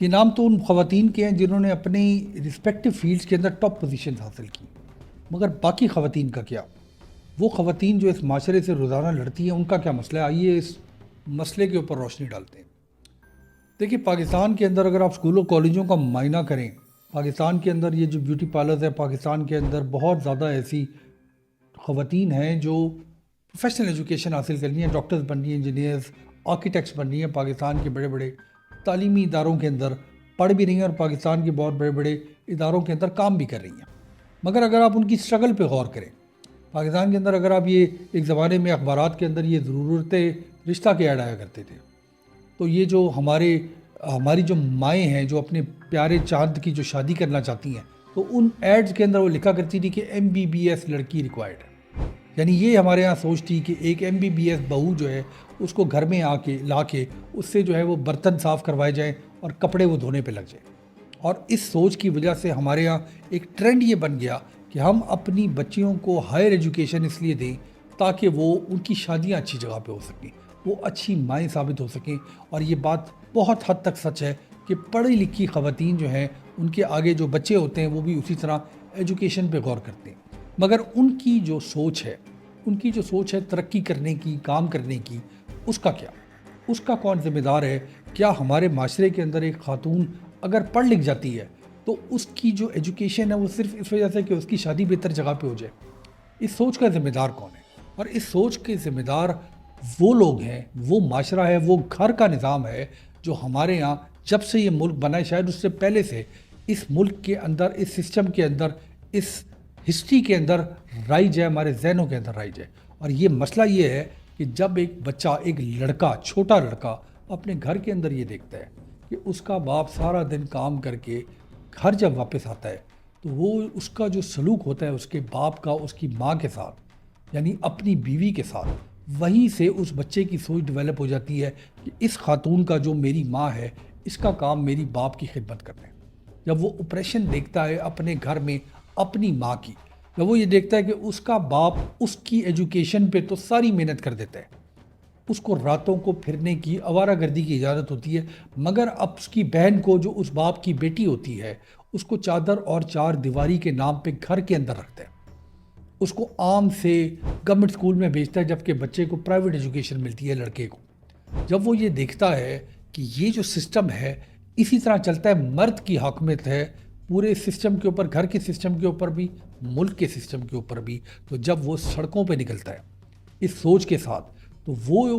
یہ نام تو ان خواتین کے ہیں جنہوں نے اپنی رسپیکٹو فیلڈز کے اندر ٹاپ پوزیشنز حاصل کی، مگر باقی خواتین کا کیا؟ وہ خواتین جو اس معاشرے سے روزانہ لڑتی ہیں، ان کا کیا مسئلہ ہے؟ آئیے اس مسئلے کے اوپر روشنی ڈالتے ہیں۔ دیکھیے، پاکستان کے اندر اگر آپ اسکولوں کالجوں کا معائنہ کریں، پاکستان کے اندر یہ جو بیوٹی پارلرز ہیں، پاکستان کے اندر بہت زیادہ ایسی خواتین ہیں جو پروفیشنل ایجوکیشن حاصل کر لی ہیں، ڈاکٹرز بن رہی ہیں، انجینئرز، آرکیٹیکٹس بن رہی ہیں، پاکستان کے بڑے بڑے تعلیمی اداروں کے اندر پڑھ بھی رہی ہیں اور پاکستان کے بہت بڑے بڑے اداروں کے اندر کام بھی کر رہی ہیں۔ مگر اگر آپ ان کی اسٹرگل پہ غور کریں، پاکستان کے اندر اگر آپ یہ ایک زمانے میں اخبارات کے اندر یہ ضرورت رشتہ کے ایڈ آیا کرتے تھے، تو یہ جو ہماری جو مائیں ہیں جو اپنے پیارے چاند کی جو شادی کرنا چاہتی ہیں، تو ان ایڈز کے اندر وہ لکھا کرتی تھی کہ MBBS لڑکی ریکوائرڈ ہے۔ یعنی یہ ہمارے ہاں سوچ تھی کہ ایک MBBS بہو جو ہے اس کو گھر میں لا کے اس سے جو ہے وہ برتن صاف کروائے جائیں اور کپڑے وہ دھونے پہ لگ جائیں۔ اور اس سوچ کی وجہ سے ہمارے ہاں ایک ٹرینڈ یہ بن گیا کہ ہم اپنی بچیوں کو ہائر ایجوکیشن اس لیے دیں تاکہ وہ ان کی شادیاں اچھی جگہ پہ ہو سکیں، وہ اچھی مائیں ثابت ہو سکیں۔ اور یہ بات بہت حد تک سچ ہے کہ پڑھی لکھی خواتین جو ہیں ان کے آگے جو بچے ہوتے ہیں وہ بھی اسی طرح ایجوکیشن پہ غور کرتے ہیں۔ مگر ان کی جو سوچ ہے ترقی کرنے کی، کام کرنے کی، اس کا کیا؟ اس کا کون ذمہ دار ہے؟ کیا ہمارے معاشرے کے اندر ایک خاتون اگر پڑھ لکھ جاتی ہے تو اس کی جو ایجوکیشن ہے وہ صرف اس وجہ سے کہ اس کی شادی بہتر جگہ پہ ہو جائے؟ اس سوچ کا ذمہ دار کون ہے؟ اور اس سوچ کے ذمہ دار وہ لوگ ہیں، وہ معاشرہ ہے، وہ گھر کا نظام ہے جو ہمارے یہاں جب سے یہ ملک بنا ہے، شاید اس سے پہلے سے اس ملک کے اندر، اس سسٹم کے اندر، اس ہسٹری کے اندر رائج ہے، ہمارے ذہنوں کے اندر رائج ہے۔ اور یہ مسئلہ یہ ہے کہ جب ایک بچہ، ایک لڑکا، چھوٹا لڑکا اپنے گھر کے اندر یہ دیکھتا ہے کہ اس کا باپ سارا دن کام کر کے گھر جب واپس آتا ہے تو وہ اس کا جو سلوک ہوتا ہے اس کے باپ کا اس کی ماں کے ساتھ، یعنی اپنی بیوی کے ساتھ، وہیں سے اس بچے کی سوچ ڈیولپ ہو جاتی ہے کہ اس خاتون کا جو میری ماں ہے اس کا کام میری باپ کی خدمت کرنا ہے۔ جب وہ اپریشن دیکھتا ہے اپنے گھر میں اپنی ماں کی، جب وہ یہ دیکھتا ہے کہ اس کا باپ اس کی ایجوکیشن پہ تو ساری محنت کر دیتا ہے، اس کو راتوں کو پھرنے کی، آوارہ گردی کی اجازت ہوتی ہے، مگر اب اس کی بہن کو جو اس باپ کی بیٹی ہوتی ہے اس کو چادر اور چار دیواری کے نام پہ گھر کے اندر رکھتا ہے، اس کو عام سے گورنمنٹ اسکول میں بھیجتا ہے جبکہ بچے کو پرائیویٹ ایجوکیشن ملتی ہے لڑکے کو۔ جب وہ یہ دیکھتا ہے کہ یہ جو سسٹم ہے اسی طرح چلتا ہے، مرد کی حاکمیت ہے پورے سسٹم کے اوپر، گھر کے سسٹم کے اوپر بھی، ملک کے سسٹم کے اوپر بھی، تو جب وہ سڑکوں پہ نکلتا ہے اس سوچ کے ساتھ، تو وہ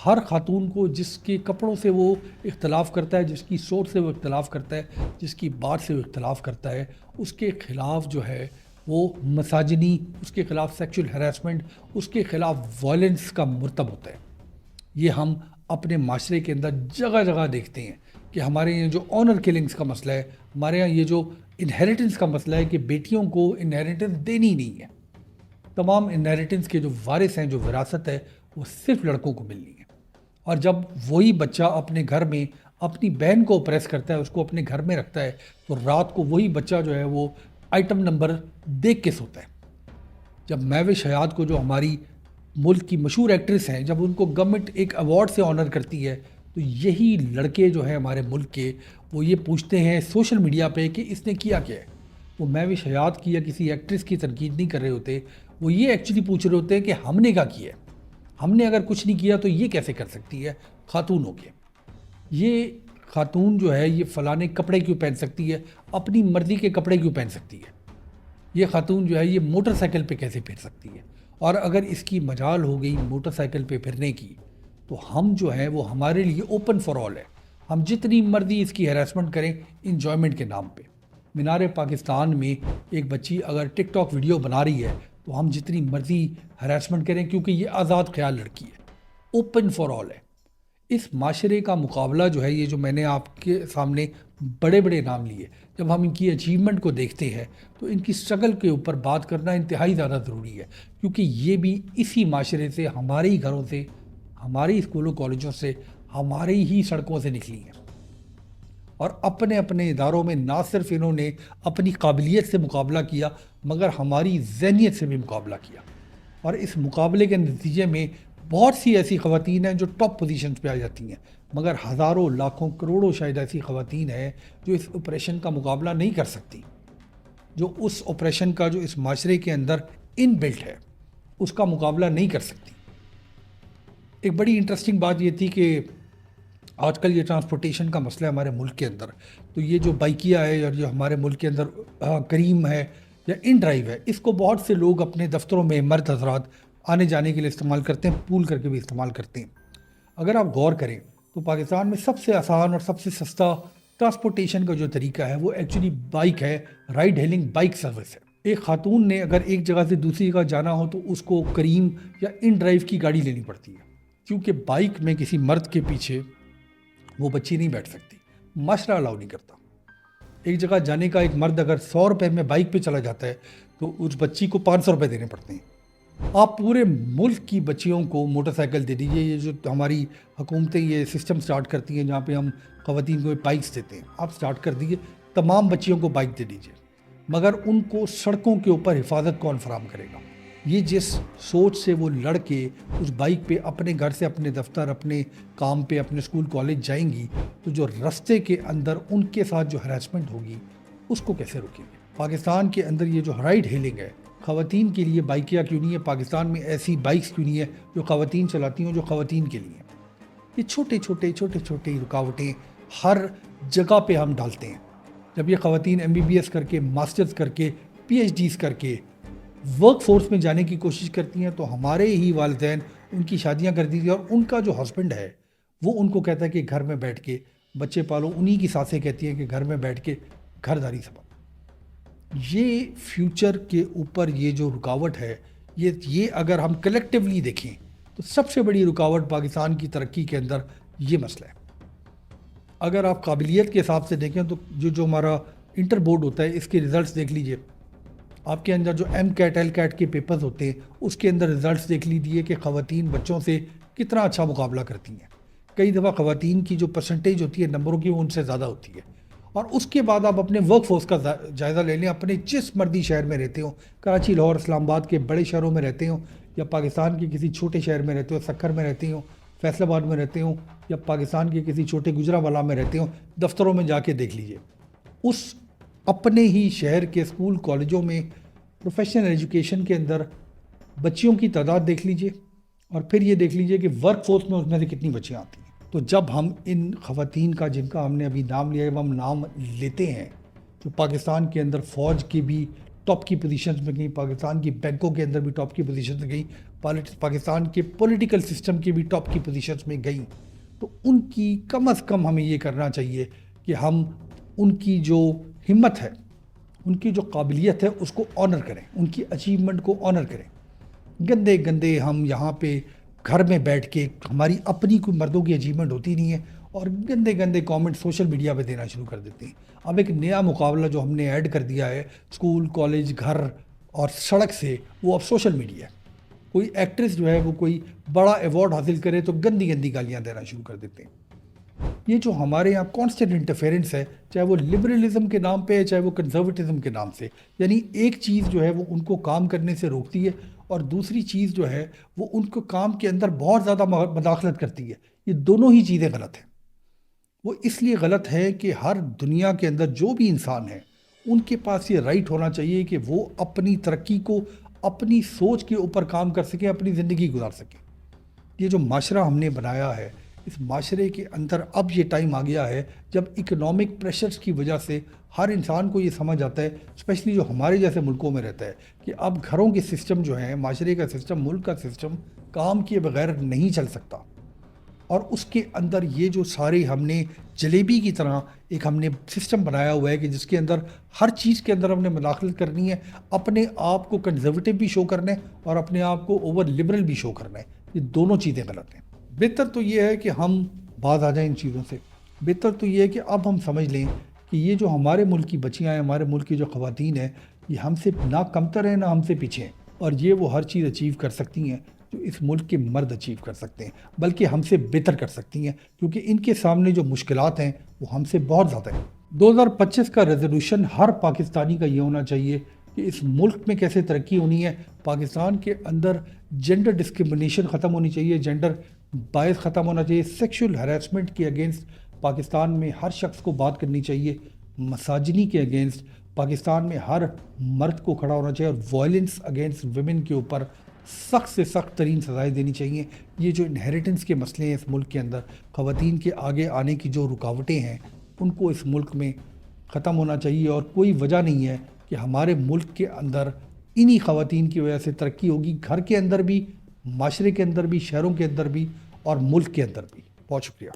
ہر خاتون کو جس کے کپڑوں سے وہ اختلاف کرتا ہے، جس کی سوچ سے وہ اختلاف کرتا ہے، جس کی بات سے وہ اختلاف کرتا ہے، اس کے خلاف جو ہے وہ مساجنی، اس کے خلاف سیکشول ہراسمنٹ، اس کے خلاف وائلنس کا مرتب ہوتا ہے۔ یہ ہم اپنے معاشرے کے اندر جگہ جگہ دیکھتے ہیں کہ ہمارے یہاں جو آنر کلنگز کا مسئلہ ہے، ہمارے یہاں یہ جو انہیریٹنس کا مسئلہ ہے کہ بیٹیوں کو انہیریٹنس دینی نہیں ہے، تمام انہیریٹنس کے جو وارث ہیں، جو وراثت ہے، وہ صرف لڑکوں کو ملنی ہے۔ اور جب وہی بچہ اپنے گھر میں اپنی بہن کو پریس کرتا ہے، اس کو اپنے گھر میں رکھتا ہے، تو رات کو وہی بچہ جو ہے وہ آئٹم نمبر دیکھ کے سوتا ہے۔ جب مہوش حیات کو، جو ہماری ملک کی مشہور ایکٹریس ہیں، جب ان کو گورنمنٹ ایک ایوارڈ سے آنر کرتی ہے تو یہی لڑکے جو ہیں ہمارے ملک کے، وہ یہ پوچھتے ہیں سوشل میڈیا پہ کہ اس نے کیا ہے۔ وہ مہوش حیات کی یا کسی ایکٹریس کی تنقید نہیں کر رہے ہوتے، وہ یہ ایکچولی پوچھ رہے ہوتے ہیں کہ ہم نے کیا کیا ہے، ہم نے اگر کچھ نہیں کیا تو یہ کیسے کر سکتی ہے خاتون ہو کے؟ یہ خاتون جو ہے یہ فلانے کپڑے کیوں پہن سکتی ہے، اپنی مرضی کے کپڑے کیوں پہن سکتی ہے؟ یہ خاتون جو ہے یہ موٹر سائیکل پہ کیسے پھر سکتی ہے؟ اور اگر اس کی مجال ہو گئی موٹر سائیکل پہ پھرنے کی تو ہم جو ہیں وہ ہمارے لیے اوپن فار آل ہے، ہم جتنی مرضی اس کی ہراسمنٹ کریں انجوائمنٹ کے نام پہ۔ مینار پاکستان میں ایک بچی اگر ٹک ٹاک ویڈیو بنا رہی ہے تو ہم جتنی مرضی ہراسمنٹ کریں، کیونکہ یہ آزاد خیال لڑکی ہے، اوپن فار آل ہے۔ اس معاشرے کا مقابلہ جو ہے، یہ جو میں نے آپ کے سامنے بڑے بڑے نام لیے، جب ہم ان کی اچیومنٹ کو دیکھتے ہیں تو ان کی اسٹرگل کے اوپر بات کرنا انتہائی زیادہ ضروری ہے، کیونکہ یہ بھی اسی معاشرے سے، ہمارے ہی گھروں سے، ہماری اسکولوں کالجوں سے، ہماری ہی سڑکوں سے نکلی ہیں۔ اور اپنے اپنے اداروں میں نہ صرف انہوں نے اپنی قابلیت سے مقابلہ کیا مگر ہماری ذہنیت سے بھی مقابلہ کیا، اور اس مقابلے کے نتیجے میں بہت سی ایسی خواتین ہیں جو ٹاپ پوزیشنز پہ آ جاتی ہیں، مگر ہزاروں لاکھوں کروڑوں شاید ایسی خواتین ہیں جو اس آپریشن کا مقابلہ نہیں کر سکتی، جو اس آپریشن کا جو اس معاشرے کے اندر ان بلٹ ہے اس کا مقابلہ نہیں کر سکتی۔ ایک بڑی انٹرسٹنگ بات یہ تھی کہ آج کل یہ ٹرانسپورٹیشن کا مسئلہ ہے ہمارے ملک کے اندر، تو یہ جو بائکیا ہے اور جو ہمارے ملک کے اندر کریم ہے یا ان ڈرائیو ہے، اس کو بہت سے لوگ اپنے دفتروں میں مرد حضرات آنے جانے کے لیے استعمال کرتے ہیں، پول کر کے بھی استعمال کرتے ہیں۔ اگر آپ غور کریں تو پاکستان میں سب سے آسان اور سب سے سستا ٹرانسپورٹیشن کا جو طریقہ ہے وہ ایکچولی بائک ہے، رائڈ ہیلنگ بائک سروس ہے۔ ایک خاتون نے اگر ایک جگہ سے دوسری جگہ جانا ہو تو اس کو کریم یا ان ڈرائیو کی گاڑی لینی پڑتی ہے، کیونکہ بائک میں کسی مرد کے پیچھے وہ بچی نہیں بیٹھ سکتی، معاشرہ الاؤ نہیں کرتا۔ ایک جگہ جانے کا ایک مرد اگر 100 روپے میں بائک پہ چلا جاتا ہے تو اس بچی کو 500 روپے دینے پڑتے ہیں۔ آپ پورے ملک کی بچیوں کو موٹر سائیکل دے دیجئے، یہ جو ہماری حکومتیں یہ سسٹم سٹارٹ کرتی ہیں جہاں پہ ہم خواتین کو بائکس دیتے ہیں، آپ سٹارٹ کر دیجئے، تمام بچیوں کو بائک دے دیجئے، مگر ان کو سڑکوں کے اوپر حفاظت کون فراہم کرے گا؟ یہ جس سوچ سے وہ لڑ کے اس بائک پہ اپنے گھر سے اپنے دفتر، اپنے کام پہ، اپنے اسکول کالج جائیں گی، تو جو رستے کے اندر ان کے ساتھ جو ہراسمنٹ ہوگی اس کو کیسے روکیں گے؟ پاکستان کے اندر یہ جو رائڈ ہیلنگ ہے خواتین کے لیے، بائکیا کیوں نہیں ہے؟ پاکستان میں ایسی بائکس کیوں نہیں ہے جو خواتین چلاتی ہوں، جو خواتین کے لیے؟ یہ چھوٹے چھوٹے رکاوٹیں ہر جگہ پہ ہم ڈالتے ہیں۔ جب یہ خواتین MBBS کر کے، ماسٹرز کر کے، PhDs کر کے ورک فورس میں جانے کی کوشش کرتی ہیں تو ہمارے ہی والدین ان کی شادیاں کر دی تھی، اور ان کا جو ہسبینڈ ہے وہ ان کو کہتا ہے کہ گھر میں بیٹھ کے بچے پالو، انہی کی ساسیں کہتی ہیں کہ گھر میں بیٹھ کے گھرداری سنبھالو۔ یہ فیوچر کے اوپر یہ جو رکاوٹ ہے، یہ اگر ہم کلیکٹیولی دیکھیں تو سب سے بڑی رکاوٹ پاکستان کی ترقی کے اندر یہ مسئلہ ہے۔ اگر آپ قابلیت کے حساب سے دیکھیں تو جو ہمارا انٹر بورڈ ہوتا ہے اس کے ریزلٹس دیکھ لیجئے، آپ کے اندر جو MCAT LCAT کے پیپرز ہوتے ہیں اس کے اندر ریزلٹس دیکھ لیجئے کہ خواتین بچوں سے کتنا اچھا مقابلہ کرتی ہیں۔ کئی دفعہ خواتین کی جو پرسنٹیج ہوتی ہے نمبروں کی وہ ان سے زیادہ ہوتی ہے۔ اور اس کے بعد آپ اپنے ورک فورس کا جائزہ لے لیں، اپنے جس مرضی شہر میں رہتے ہوں، کراچی، لاہور، اسلام آباد کے بڑے شہروں میں رہتے ہوں، یا پاکستان کے کسی چھوٹے شہر میں رہتے ہوں، سکھر میں رہتے ہوں، فیصل آباد میں رہتے ہوں، یا پاکستان کے کسی چھوٹے گجرانوالہ میں رہتے ہوں، دفتروں میں جا کے دیکھ لیجئے، اس اپنے ہی شہر کے اسکول کالجوں میں پروفیشنل ایجوکیشن کے اندر بچیوں کی تعداد دیکھ لیجئے، اور پھر یہ دیکھ لیجئے کہ ورک فورس میں اس میں سے کتنی بچیاں آتی ہیں۔ تو جب ہم ان خواتین کا، جن کا ہم نے ابھی نام لیا ہے، ہم نام لیتے ہیں جو پاکستان کے اندر فوج کی بھی ٹاپ کی پوزیشنز میں گئی، پاکستان کی بینکوں کے اندر بھی ٹاپ کی پوزیشنز میں گئی، پاکستان کے پولیٹیکل سسٹم کی بھی ٹاپ کی پوزیشنز میں گئیں، تو ان کی کم از کم ہمیں یہ کرنا چاہیے کہ ہم ان کی جو ہمت ہے، ان کی جو قابلیت ہے اس کو آنر کریں، ان کی اچیومنٹ کو آنر کریں۔ گندے ہم یہاں پہ گھر میں بیٹھ کے، ہماری اپنی کوئی مردوں کی اچیومنٹ ہوتی نہیں ہے، اور گندے کامنٹ سوشل میڈیا پہ دینا شروع کر دیتے ہیں۔ اب ایک نیا مقابلہ جو ہم نے ایڈ کر دیا ہے اسکول، کالج، گھر اور سڑک سے، وہ اب سوشل میڈیا ہے۔ کوئی ایکٹریس جو ہے وہ کوئی بڑا ایوارڈ حاصل کرے تو گندی گالیاں دینا شروع کر دیتے ہیں۔ یہ جو ہمارے یہاں کانسٹنٹ انٹرفیرنس ہے، چاہے وہ لبرلزم کے نام پہ ہے، چاہے وہ کنزرویٹزم کے نام سے، یعنی ایک چیز جو ہے وہ ان کو کام کرنے سے روکتی ہے، اور دوسری چیز جو ہے وہ ان کو کام کے اندر بہت زیادہ مداخلت کرتی ہے۔ یہ دونوں ہی چیزیں غلط ہیں۔ وہ اس لیے غلط ہے کہ ہر دنیا کے اندر جو بھی انسان ہے ان کے پاس یہ رائٹ ہونا چاہیے کہ وہ اپنی ترقی کو اپنی سوچ کے اوپر کام کر سکیں، اپنی زندگی گزار سکیں۔ یہ جو معاشرہ ہم نے بنایا ہے، اس معاشرے کے اندر اب یہ ٹائم آ گیا ہے جب اکنامک پریشرز کی وجہ سے ہر انسان کو یہ سمجھ آتا ہے، اسپیشلی جو ہمارے جیسے ملکوں میں رہتا ہے، کہ اب گھروں کے سسٹم جو ہیں، معاشرے کا سسٹم، ملک کا سسٹم کام کیے بغیر نہیں چل سکتا۔ اور اس کے اندر یہ جو سارے ہم نے جلیبی کی طرح ایک ہم نے سسٹم بنایا ہوا ہے کہ جس کے اندر ہر چیز کے اندر ہم نے مداخلت کرنی ہے، اپنے آپ کو کنزرویٹو بھی شو کرنا ہے اور اپنے آپ کو اوور لبرل بھی شو کرنا ہے۔ یہ دونوں چیزیں غلط ہیں۔ بہتر تو یہ ہے کہ ہم باز آ جائیں ان چیزوں سے۔ بہتر تو یہ ہے کہ اب ہم سمجھ لیں کہ یہ جو ہمارے ملک کی بچیاں ہیں، ہمارے ملک کی جو خواتین ہیں، یہ ہم سے نہ کمتر ہیں نہ ہم سے پیچھے ہیں، اور یہ وہ ہر چیز اچیو کر سکتی ہیں جو اس ملک کے مرد اچیو کر سکتے ہیں، بلکہ ہم سے بہتر کر سکتی ہیں، کیونکہ ان کے سامنے جو مشکلات ہیں وہ ہم سے بہت زیادہ ہیں۔ 2025 کا ریزولوشن ہر پاکستانی کا یہ ہونا چاہیے کہ اس ملک میں کیسے ترقی ہونی ہے، پاکستان کے اندر جینڈر ڈسکرمنیشن ختم ہونی چاہیے، جینڈر باعث ختم ہونا چاہیے. سیکشل ہراسمنٹ کے اگینسٹ پاکستان میں ہر شخص کو بات کرنی چاہیے. مساجنی کے اگینسٹ پاکستان میں ہر مرد کو کھڑا ہونا چاہیے اور وائلنس اگینسٹ ویمن کے اوپر سخت سے سخت ترین سزائیں دینی چاہیے. یہ جو انہیریٹنس کے مسئلے ہیں اس ملک کے اندر، خواتین کے آگے آنے کی جو رکاوٹیں ہیں ان کو اس ملک میں ختم ہونا چاہیے. اور کوئی وجہ نہیں ہے کہ ہمارے ملک کے اندر انہی خواتین کی وجہ سے ترقی ہوگی، گھر کے اندر بھی، معاشرے کے اندر بھی، شہروں کے اندر بھی اور ملک کے اندر بھی. بہت شکریہ.